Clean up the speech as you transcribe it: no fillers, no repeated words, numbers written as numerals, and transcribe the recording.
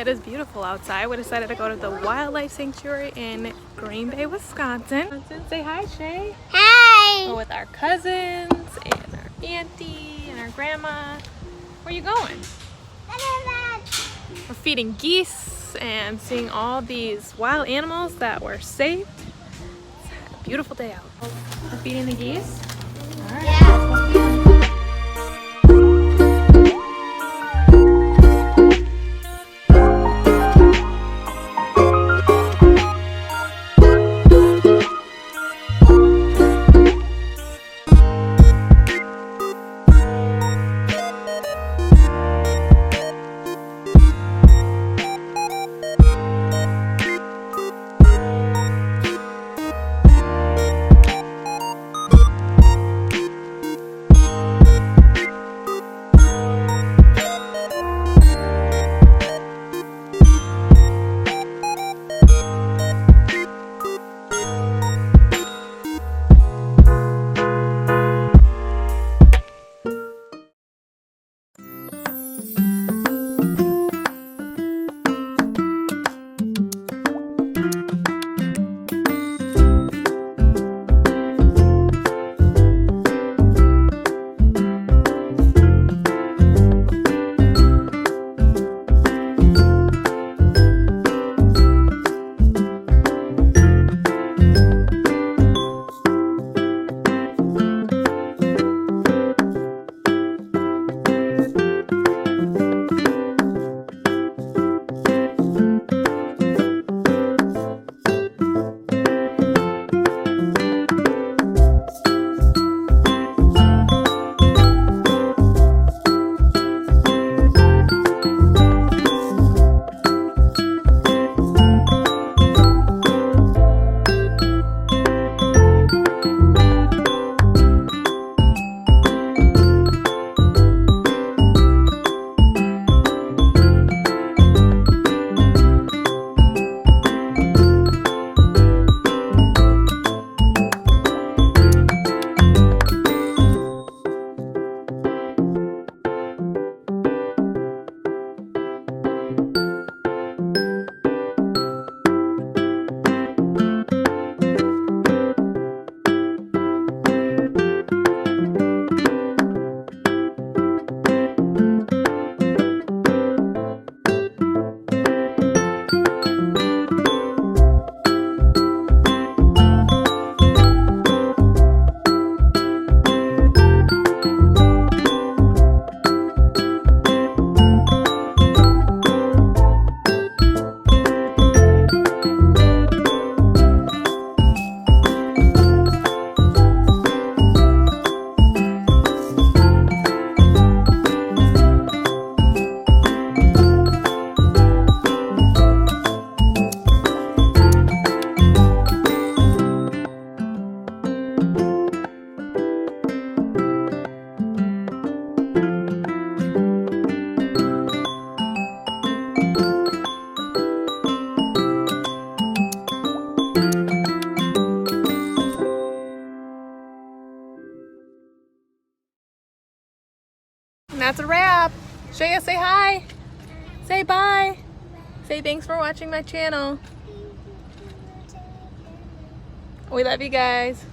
It is beautiful outside. We decided to go to the wildlife sanctuary in Green Bay, Wisconsin. Say hi, Shay. Hi. We're with our cousins and our auntie and our grandma. Where are you going? We're feeding geese and seeing all these wild animals that were saved. It's a beautiful day out. We're feeding the geese? All right. Yeah. And that's a wrap. Shaya, say hi. Say bye. Say thanks for watching my channel. We love you guys.